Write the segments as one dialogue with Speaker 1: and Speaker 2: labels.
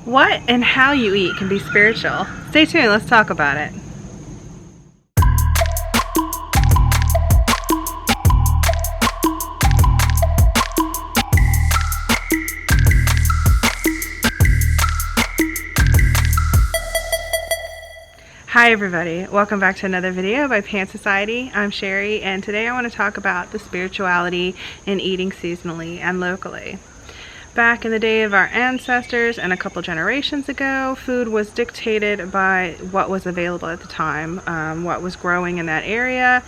Speaker 1: What and how you eat can be spiritual. Stay tuned, let's talk about it. Hi everybody, welcome back to another video by Pan Society. I'm Cherie, and today I want to talk about the spirituality in eating seasonally and locally. Back in the day of our ancestors and a couple generations ago, food was dictated by what was available at the time, what was growing in that area,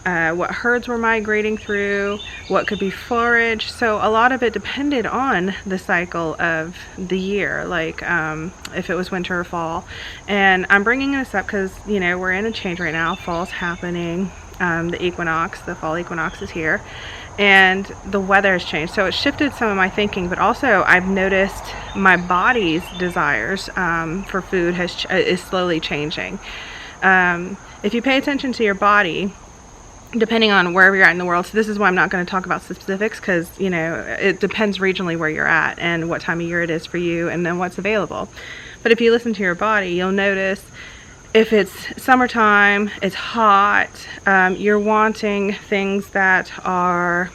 Speaker 1: what herds were migrating through, what could be foraged. So a lot of it depended on the cycle of the year, like if it was winter or fall. And I'm bringing this up because, you know, we're in a change right now. Fall's happening, the fall equinox is here. And the weather has changed, so it shifted some of my thinking, but also I've noticed my body's desires for food is slowly changing. If you pay attention to your body, depending on wherever you're at in the world, so this is why I'm not going to talk about specifics, because, you know, it depends regionally where you're at and what time of year it is for you and then what's available. But if you listen to your body, you'll notice if it's summertime, it's hot, you're wanting things that are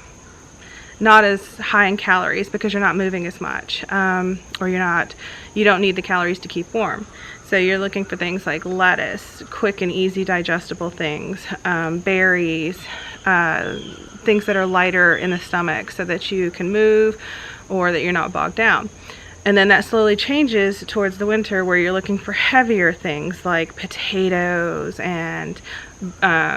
Speaker 1: not as high in calories because you're not moving as much, or you don't need the calories to keep warm. So you're looking for things like lettuce, quick and easy digestible things, berries, things that are lighter in the stomach so that you can move or that you're not bogged down. And then that slowly changes towards the winter where you're looking for heavier things like potatoes and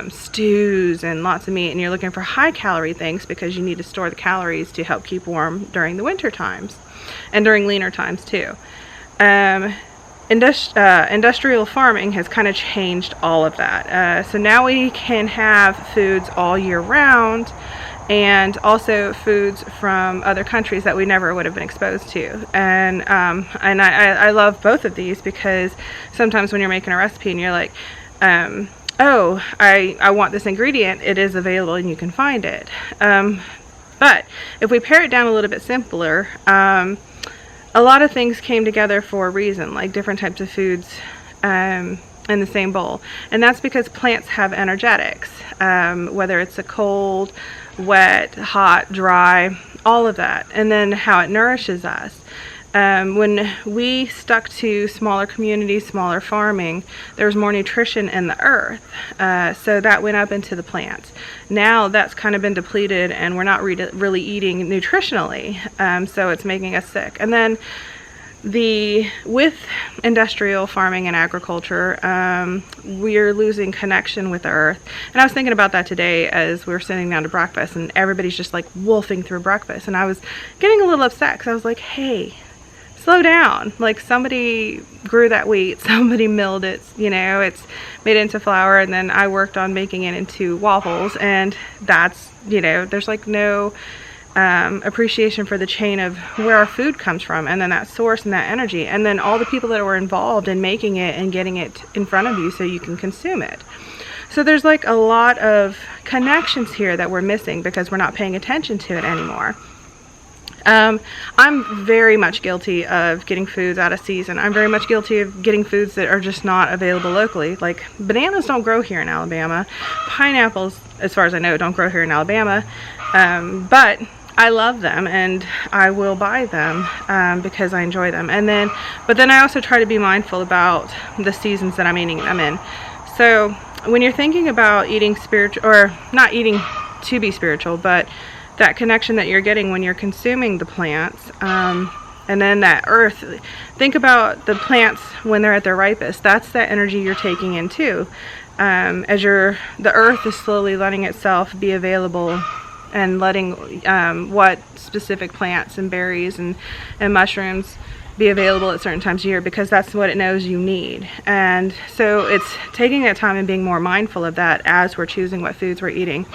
Speaker 1: stews and lots of meat, and you're looking for high calorie things because you need to store the calories to help keep warm during the winter times and during leaner times too. Industrial farming has kind of changed all of that. So now we can have foods all year round, and also foods from other countries that we never would have been exposed to. And I love both of these because sometimes when you're making a recipe and you're like, oh, I want this ingredient, it is available and you can find it. But if we pare it down a little bit simpler, a lot of things came together for a reason, like different types of foods in the same bowl. And that's because plants have energetics, whether it's a cold, wet, hot, dry, all of that, and then how it nourishes us. When we stuck to smaller communities, smaller farming, there was more nutrition in the earth, so that went up into the plants. Now that's kind of been depleted and we're not really eating nutritionally, so it's making us sick. And then with industrial farming and agriculture, we're losing connection with the earth. And I was thinking about that today as we were sitting down to breakfast, and everybody's just like wolfing through breakfast, and I was getting a little upset because I was like, hey, slow down. Like, somebody grew that wheat, somebody milled it, you know, it's made it into flour, and then I worked on making it into waffles, and that's, you know, there's like no appreciation for the chain of where our food comes from, and then that source and that energy, and then all the people that were involved in making it and getting it in front of you so you can consume it. So there's like a lot of connections here that we're missing because we're not paying attention to it anymore. I'm very much guilty of getting foods out of season. I'm very much guilty of getting foods that are just not available locally. Like, bananas don't grow here in Alabama. Pineapples, as far as I know, don't grow here in Alabama. But I love them and I will buy them because I enjoy them. But then I also try to be mindful about the seasons that I'm eating them in. So when you're thinking about eating spiritual, or not eating to be spiritual, but that connection that you're getting when you're consuming the plants, and then that earth, think about the plants when they're at their ripest. That's that energy you're taking in too. As the earth is slowly letting itself be available and letting what specific plants and berries and mushrooms be available at certain times of year, because that's what it knows you need. And so it's taking that time and being more mindful of that as we're choosing what foods we're eating.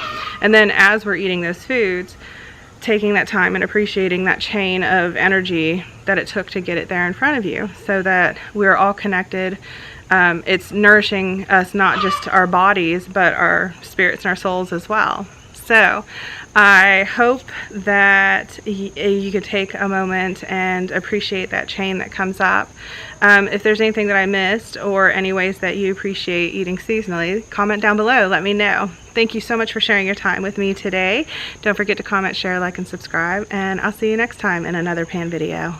Speaker 1: And then as we're eating those foods, taking that time and appreciating that chain of energy that it took to get it there in front of you, so that we're all connected. It's nourishing us, not just our bodies, but our spirits and our souls as well. So I hope that you could take a moment and appreciate that chain that comes up. If there's anything that I missed or any ways that you appreciate eating seasonally, comment down below, let me know. Thank you so much for sharing your time with me today. Don't forget to comment, share, like, and subscribe, and I'll see you next time in another pan video.